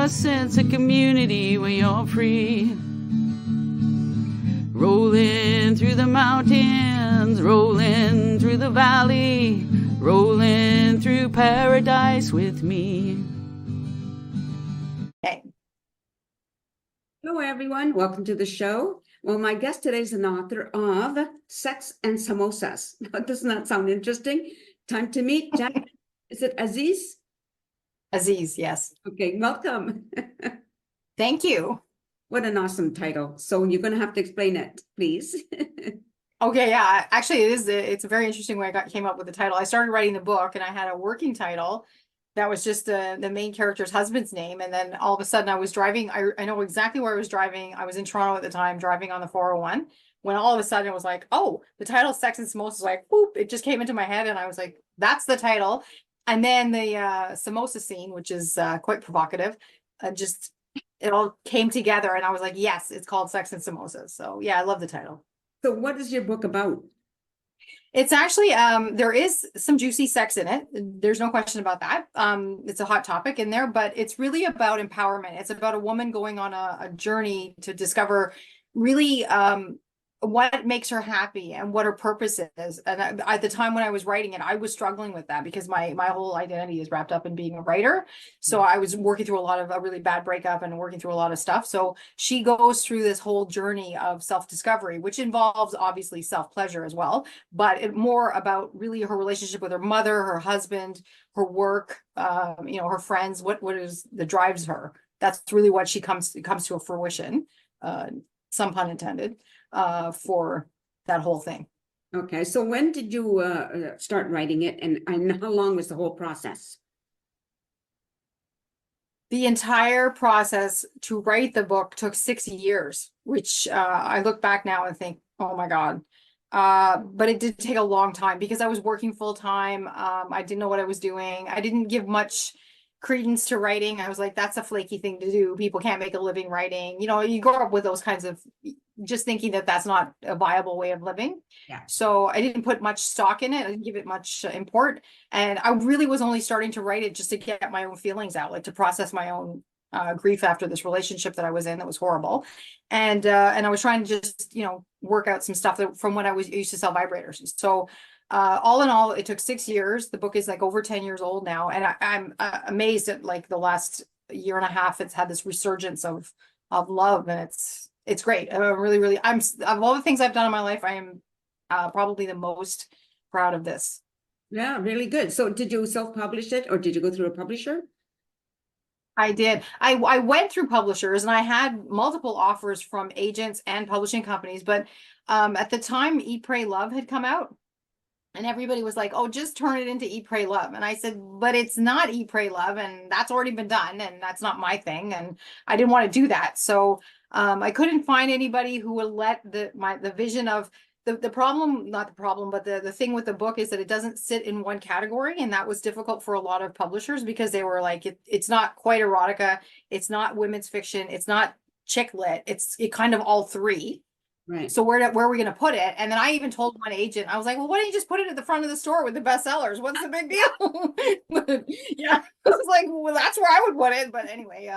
a sense of community when you're free. Rolling through the mountains, rolling through the valley, rolling through paradise with me. Okay. Hello, everyone. Welcome to the show. Well, my guest today is an author of Sex and Samosas. Doesn't that sound interesting? Time to meet Jasmine. Is it Aziz? Aziz, yes. Okay, welcome. Thank you. What an awesome title. So you're going to have to explain it, please. Okay, yeah. Actually, it's a very interesting way I came up with the title. I started writing the book and I had a working title that was just the main character's husband's name. And then all of a sudden I was driving. I know exactly where I was driving. I was in Toronto at the time, driving on the 401, when all of a sudden it was like, oh, the title Sex and Samosas, like, whoop, it just came into my head. And I was like, that's the title. And then the samosa scene, which is quite provocative, it all came together. And I was like, yes, it's called Sex and Samosas. So yeah, I love the title. So what is your book about? It's actually, there is some juicy sex in it. There's no question about that. It's a hot topic in there, but it's really about empowerment. It's about a woman going on a journey to discover really what makes her happy and what her purpose is. And at the time when I was writing it, I was struggling with that because my whole identity is wrapped up in being a writer. So I was working through a really bad breakup and working through a lot of stuff. So she goes through this whole journey of self-discovery, which involves obviously self-pleasure as well, but more about really her relationship with her mother, her husband, her work, her friends, what is that drives her. That's really what she comes to a fruition, some pun intended, for that whole thing. Okay, so when did you start writing it, and how long was the whole process? The entire process to write the book took 6 years, which I look back now and think, oh my God. But it did take a long time because I was working full time. I didn't know what I was doing. I didn't give much credence to writing. I was like, that's a flaky thing to do. People can't make a living writing. You grow up with those kinds of just thinking that that's not a viable way of living. Yeah. So I didn't put much stock in it. I didn't give it much import. And I really was only starting to write it just to get my own feelings out, like to process my own grief after this relationship that I was in that was horrible. And I was trying to just, work out some stuff from when I used to sell vibrators. So all in all, it took 6 years. The book is like over 10 years old now. And I'm amazed at like the last year and a half, it's had this resurgence of love, and it's great. I'm really, of all the things I've done in my life, I am probably the most proud of this. Yeah, really good. So did you self-publish it, or did you go through a publisher? I did. I went through publishers, and I had multiple offers from agents and publishing companies, but at the time Eat, Pray, Love had come out. And everybody was like, oh, just turn it into Eat, Pray, Love. And I said, but it's not Eat, Pray, Love. And that's already been done. And that's not my thing. And I didn't want to do that. So I couldn't find anybody who would let the vision of the problem, not the problem, but the thing with the book is that it doesn't sit in one category. And that was difficult for a lot of publishers because they were like, it's not quite erotica. It's not women's fiction. It's not chick lit. It's kind of all three. Right. So where are we going to put it? And then I even told one agent, I was like, well, why don't you just put it at the front of the store with the bestsellers? What's the big deal? Yeah, I was like, well, that's where I would put it. But anyway,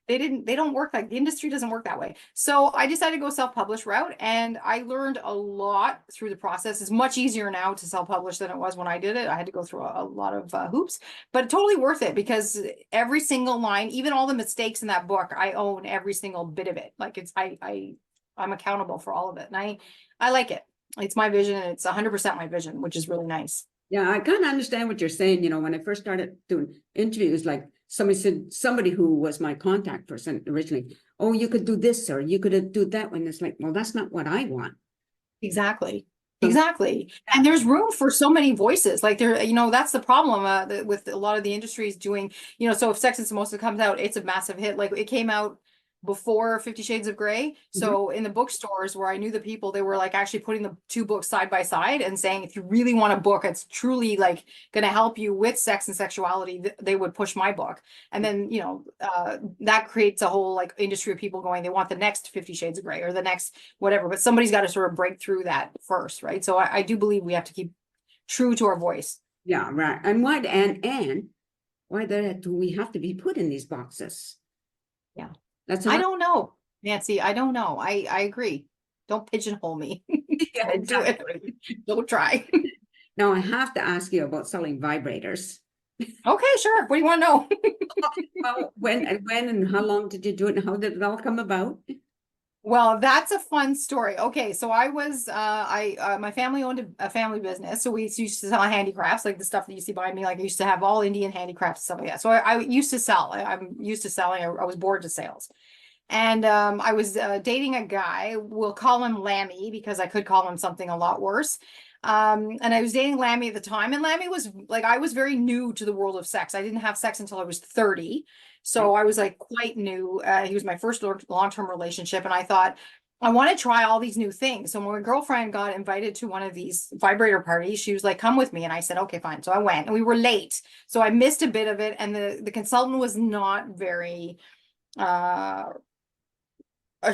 they don't work like the industry doesn't work that way. So I decided to go self-publish route, and I learned a lot through the process. It's much easier now to self-publish than it was when I did it. I had to go through a lot of hoops, but totally worth it because every single line, even all the mistakes in that book, I own every single bit of it. Like I'm accountable for all of it. And I like it. It's my vision, and it's 100% my vision, which is really nice. Yeah, I kind of understand what you're saying. When I first started doing interviews, like somebody who was my contact person originally, oh, you could do this, or you could do that one. It's like, well, that's not what I want. Exactly. Exactly. And there's room for so many voices. Like that's the problem with a lot of the industries doing, so if Sex and Samosa comes out, it's a massive hit. Like it came out before 50 Shades of Grey. So in the bookstores where I knew the people, they were like actually putting the two books side by side and saying, if you really want a book that's truly like going to help you with sex and sexuality, they would push my book. And then, that creates a whole like industry of people going, they want the next 50 Shades of Grey or the next whatever, but somebody's got to sort of break through that first. Right. So I do believe we have to keep true to our voice. Yeah. Right. And why do we have to be put in these boxes? Yeah. That's I enough. don't know, Nancy. I don't know. I agree. Don't pigeonhole me. Yeah, Don't do it. exactly. Don't try. Now I have to ask you about selling vibrators. Okay, sure. What do you want to know? Well, when and how long did you do it and how did it all come about? Well, that's a fun story. Okay, so I was my family owned a family business, so we used to sell handicrafts, like the stuff that you see behind me. Like I used to have all Indian handicrafts and stuff like that. So I used to sell. I'm used to selling. I was bored to sales. And I was dating a guy. We'll call him Lammy because I could call him something a lot worse. And I was dating Lammy at the time, and Lammy was like, I was very new to the world of sex. I didn't have sex until I was 30. So I was like quite new. He was my first long-term relationship, and I thought, I want to try all these new things. So when my girlfriend got invited to one of these vibrator parties, she was like, come with me. And I said, okay, fine. So I went, and we were late. So I missed a bit of it. And the consultant was not very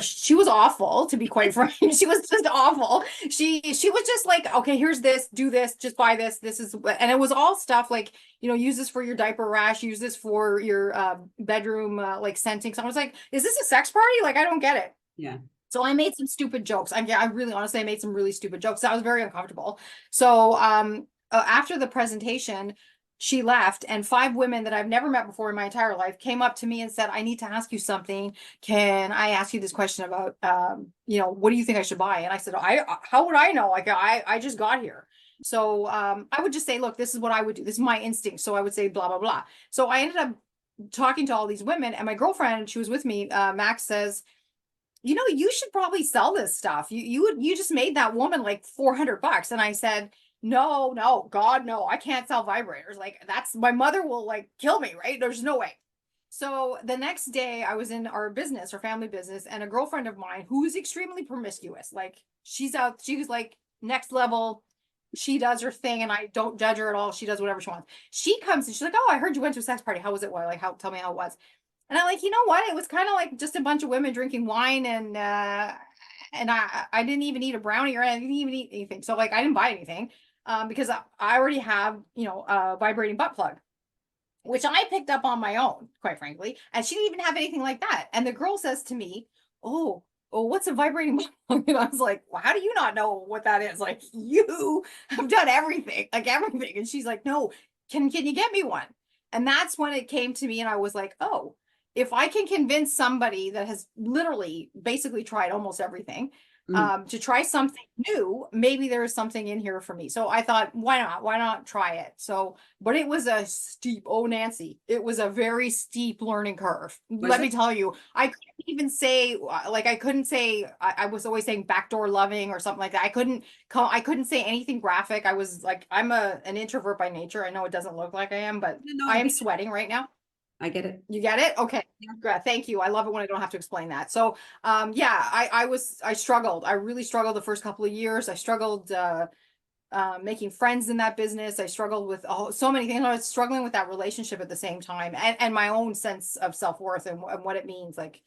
she was awful, to be quite frank. She was just awful. She was just like, okay, here's this, do this, just buy this. This is, and it was all stuff like, use this for your diaper rash, use this for your bedroom like scenting. So I was like, is this a sex party? Like, I don't get it. Yeah. So I made some stupid jokes. I really honestly, I made some really stupid jokes. I was very uncomfortable. So after the presentation, she left, and 5 women that I've never met before in my entire life came up to me and said, I need to ask you something. Can I ask you this question about, what do you think I should buy? And I said, how would I know? Like, I just got here. So I would just say, look, this is what I would do. This is my instinct. So I would say, blah, blah, blah. So I ended up talking to all these women, and my girlfriend, she was with me, Max, says, you should probably sell this stuff. You just made that woman like $400. And I said, no, God, no, I can't sell vibrators. Like, that's, my mother will like kill me, right? There's no way. So the next day I was in our family business, and a girlfriend of mine who's extremely promiscuous, like she was like next level. She does her thing, and I don't judge her at all. She does whatever she wants. She comes and she's like, oh, I heard you went to a sex party. How was it? Well, like, tell me how it was. And I'm like, you know what? It was kind of like just a bunch of women drinking wine, and I didn't even eat a brownie, or I didn't even eat anything. So like, I didn't buy anything because I already have, a vibrating butt plug, which I picked up on my own, quite frankly. And she didn't even have anything like that. And the girl says to me, oh, what's a vibrating butt plug? And I was like, well, how do you not know what that is? Like, you have done everything, like everything. And she's like, no, can you get me one? And that's when it came to me, and I was like, oh, if I can convince somebody that has literally basically tried almost everything to try something new, maybe there is something in here for me. So I thought, why not try it? So, but it was a steep, oh, Nancy, it was a very steep learning curve. Let me tell you, I couldn't even say, like, I was always saying backdoor loving or something like that. I couldn't say anything graphic. I was like, I'm an introvert by nature. I know it doesn't look like I am, but No, I am sweating right now. I get it. You get it? Okay. Yeah. Thank you. I love it when I don't have to explain that. So, yeah, I struggled. I really struggled the first couple of years. I struggled, making friends in that business. I struggled with so many things. I was struggling with that relationship at the same time, and my own sense of self-worth and what it means, like,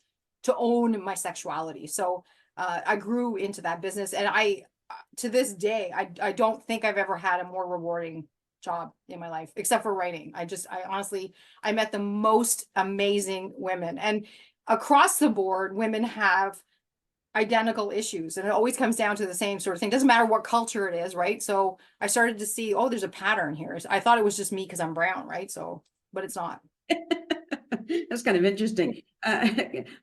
to own my sexuality. So, I grew into that business, and to this day, I don't think I've ever had a more rewarding job in my life, except for writing. I honestly, I met the most amazing women, and across the board, women have identical issues, and it always comes down to the same sort of thing. Doesn't matter what culture it is, right? So I started to see, oh, there's a pattern here. I thought it was just me because I'm brown, right? So, but it's not. That's kind of interesting.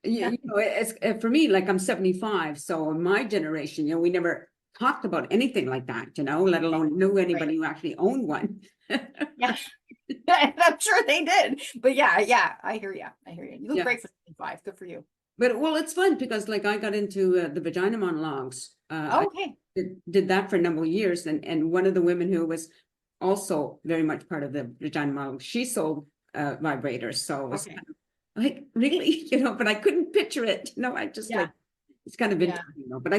It's for me, like, I'm 75, so in my generation, we never talked about anything like that, let alone knew anybody who actually owned one. Yeah, I'm sure they did. But yeah, I hear you. You look great for 75. Good for you. But well, it's fun because, like, I got into the vagina monologues. Okay. I did that for a number of years, and one of the women who was also very much part of the vagina monologue, she sold vibrators. So it was kind of like, really, but I couldn't picture it. I just like, it's kind of interesting, But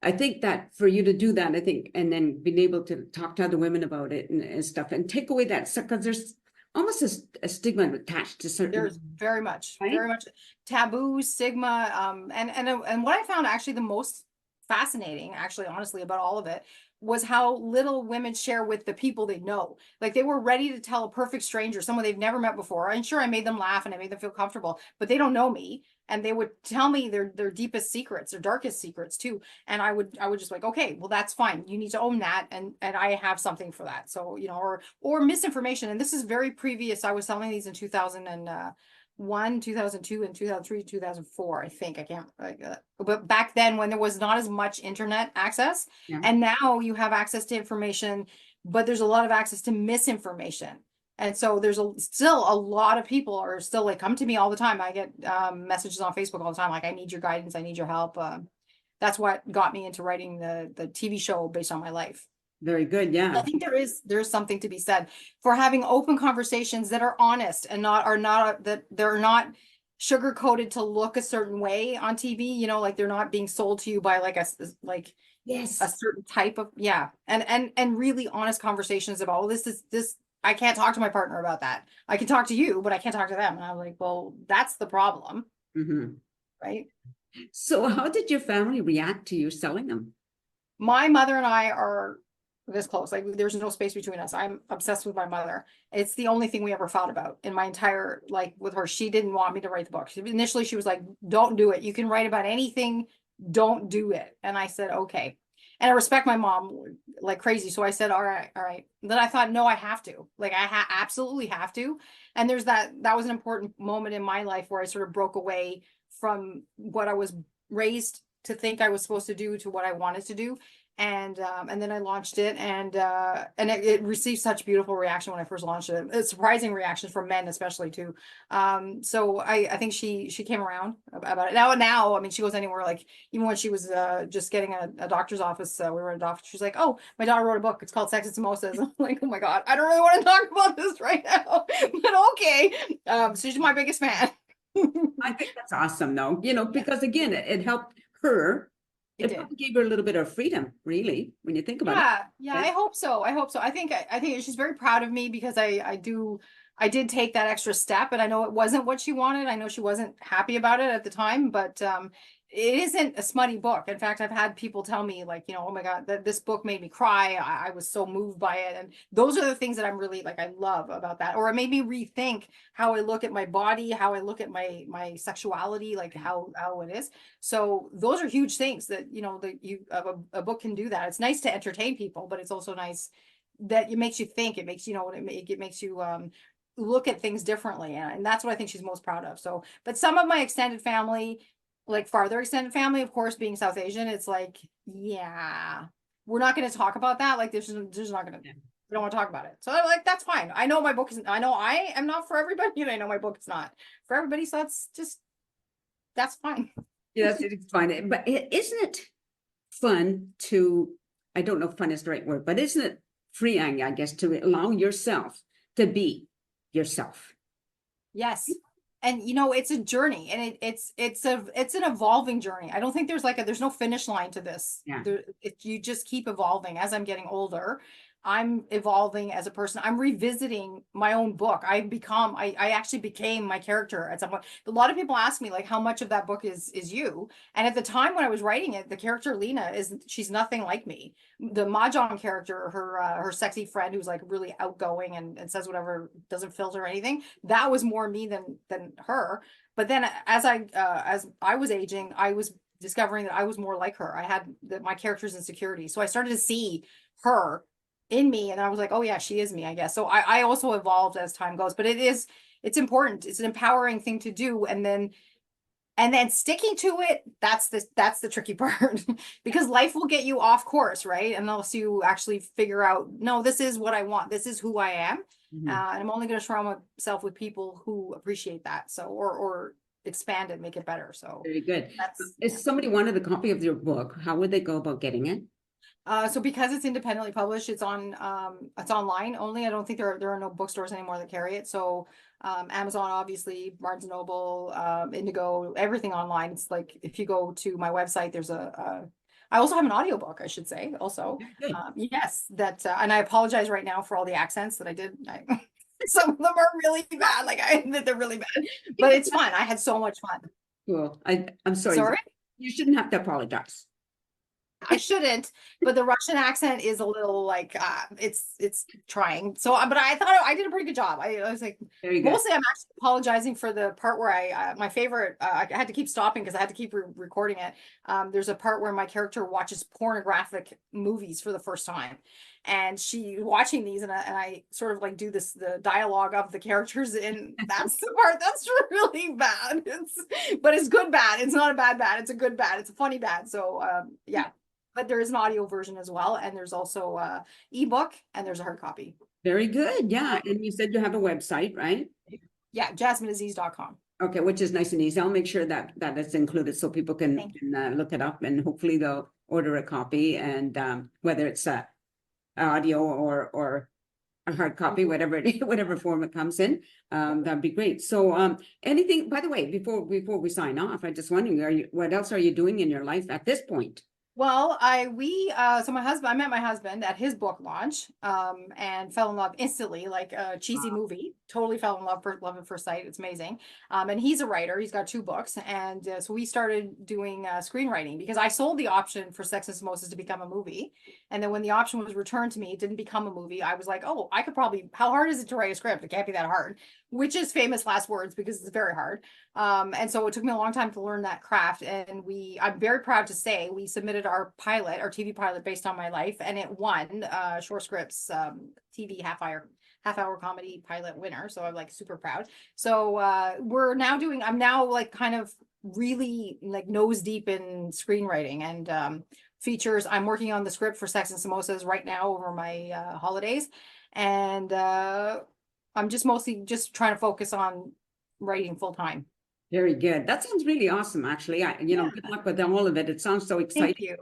I think that for you to do that, and then being able to talk to other women about it and stuff, and take away that, because there's almost a stigma attached to certain. There's very much taboo, stigma, and what I found actually the most fascinating, actually, honestly, about all of it was how little women share with the people they know. Like they were ready to tell a perfect stranger, someone they've never met before. And sure, I made them laugh and I made them feel comfortable, but they don't know me. And they would tell me their deepest secrets, their darkest secrets too. And I would just like, okay, well, that's fine. You need to own that. And I have something for that. So, you know, or misinformation. And this is very previous. I was selling these in 2001, 2002, and 2003, 2004, I think. I can't, but back then when there was not as much internet access, Yeah. and now you have access to information, but there's a lot of access to misinformation. And so there's still a lot of people are still like, come to me all the time. I get messages on Facebook all the time, like, I need your guidance, I need your help. That's what got me into writing the TV show based on my life. Very good. Yeah. I think there's something to be said for having open conversations that are honest and that they're not sugar coated to look a certain way on TV, you know, like they're not being sold to you by like Yes. a certain type of, and really honest conversations about, well, this I can't talk to my partner about that. I can talk to you, but I can't talk to them. And I'm like, well, that's the problem. Mm-hmm. Right. So how did your family react to you selling them? My mother and I are this close. Like there's no space between us. I'm obsessed with my mother. It's the only thing we ever fought about in my entire, like with her. She didn't want me to write the book. Initially she was like, don't do it. You can write about anything. Don't do it. And I said, okay. And I respect my mom like crazy. So I said, all right. Then I thought, no, I have to. Like I absolutely have to. And there's that was an important moment in my life where I sort of broke away from what I was raised to think I was supposed to do to what I wanted to do. And then I launched it, and it received such beautiful reaction when I first launched it. It's surprising reactions from men, especially too. So I think she came around about it. Now, I mean, she goes anywhere. Like even when she was just getting a doctor's office, we were at a doctor. She's like, "Oh, my daughter wrote a book. It's called Sex Samosas." I'm like, "Oh my god, I don't really want to talk about this right now," but okay. So she's my biggest fan. I think that's awesome, though. You know, because again, it helped her. It probably gave her a little bit of freedom, really, when you think about it. Yeah, I hope so. I think she's very proud of me because I did take that extra step, and I know it wasn't what she wanted. I know she wasn't happy about it at the time, but it isn't a smutty book. In fact, I've had people tell me like, you know, oh my God, this book made me cry. I was so moved by it. And those are the things that I'm really like, I love about that. Or it made me rethink how I look at my body, how I look at my sexuality, like how it is. So those are huge things that, you know, that a book can do that. It's nice to entertain people, but it's also nice that it makes you think. It makes, you know, it makes you look at things differently. And that's what I think she's most proud of. So, but some of my extended family, like farther extended family, of course, being South Asian, it's like, yeah, we're not going to talk about that. Like there's not going to, we don't want to talk about it. So I'm like, that's fine. I know my book is, I know I am not for everybody, and I know my book is not for everybody. So that's fine. Yes, it's fine. But isn't it fun to, I don't know if fun is the right word, but isn't it freeing, I guess, to allow yourself to be yourself? Yes. And you know, it's a journey, and it's an evolving journey. I don't think there's no finish line to this. Yeah. You just keep evolving. As I'm getting older, I'm evolving as a person. I'm revisiting my own book. I actually became my character at some point. A lot of people ask me like, how much of that book is you? And at the time when I was writing it, the character Leena she's nothing like me. The Mahjong character, her sexy friend who's like really outgoing and says whatever, doesn't filter anything, that was more me than her. But then as I was aging, I was discovering that I was more like her. I had my character's insecurity. So I started to see her in me, and I was like, oh yeah, she is me, I guess. So I also evolved as time goes, but it's important. It's an empowering thing to do, and then sticking to it, that's the tricky part. Because life will get you off course, right? Unless you actually figure out, no, this is what I want, this is who I am. Mm-hmm. And I'm only going to surround myself with people who appreciate that, so or expand it, make it better. So very good. If somebody wanted a copy of your book, how would they go about getting it? So because it's independently published, it's online only. I don't think there are no bookstores anymore that carry it. So Amazon, obviously, Barnes and Noble, Indigo, everything online. It's like if you go to my website, there's I also have an audiobook, I should say, also. Yes, that and I apologize right now for all the accents that I did. Some of them are really bad, they're really bad, but it's fun. I had so much fun. Cool. I'm sorry. Sorry? You shouldn't have to apologize. I shouldn't, but the Russian accent is a little like it's trying. So, but I thought I did a pretty good job. I was like, Very good. mostly I'm actually apologizing for the part where my favorite. I had to keep stopping because I had to keep recording it. There's a part where my character watches pornographic movies for the first time, and she watching these, and I sort of like do the dialogue of the characters, and that's the part that's really bad. But it's good bad. It's not a bad bad. It's a good bad. It's a funny bad. So yeah. But there is an audio version as well, and there's also ebook, and there's a hard copy. Very good. Yeah. And you said you have a website, right? Yeah, JasmineAziz.com. Okay, which is nice and easy. I'll make sure that it's included so people can look it up, and hopefully they'll order a copy, and whether it's audio or a hard copy, whatever form it comes in, that'd be great. So anything, by the way, before we sign off, I'm just wondering, what else are you doing in your life at this point? Well, I met my husband at his book launch, and fell in love instantly, like a cheesy movie. Totally fell in love at first sight. It's amazing. And he's a writer. He's got 2 books, and so we started doing screenwriting because I sold the option for Sex and Samosas to become a movie, and then when the option was returned to me, it didn't become a movie. I was like, oh, I could probably. How hard is it to write a script? It can't be that hard. Which is famous last words because it's very hard. And so it took me a long time to learn that craft. And I'm very proud to say we submitted our TV pilot based on my life, and it won Shore Scripts TV half-hour comedy pilot winner. So I'm like super proud. So I'm now like kind of really like nose deep in screenwriting and features. I'm working on the script for Sex and Samosas right now over my holidays. And I'm just mostly just trying to focus on writing full time. Very good. That sounds really awesome, actually. Good luck with all of it. It sounds so exciting. Thank you.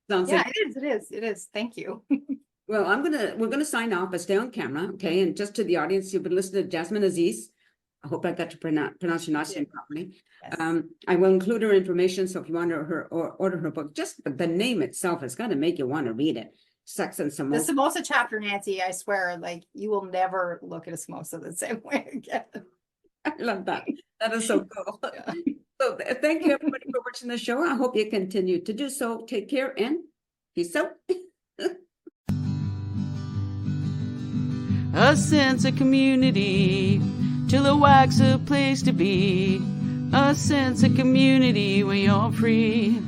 Sounds Yeah, it is. Thank you. Well, we're gonna sign off, but stay on camera, okay? And just to the audience, you've been listening to Jasmine Aziz. I hope I got to pronounce your last name properly. Yes. I will include her information, so if you want to order her book, just the name itself has got to make you want to read it. Sex and Samosas. The samosa chapter, Nancy, I swear, like you will never look at a samosa the same way again. I love that. That is so cool. Yeah. So thank you everybody for watching the show. I hope you continue to do so. Take care and peace out. A sense of community, Chilliwack's a place to be. A sense of community when you're free.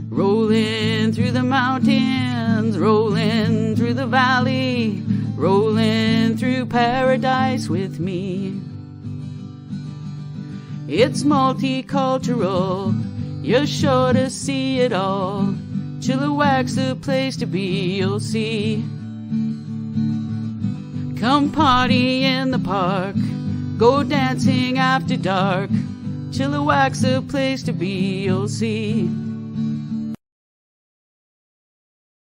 Rolling through the mountains, rolling through the valley, rolling through paradise with me. It's multicultural, you're sure to see it all. Chilliwack's the place to be, you'll see. Come party in the park, go dancing after dark. Chilliwack's the place to be, you'll see.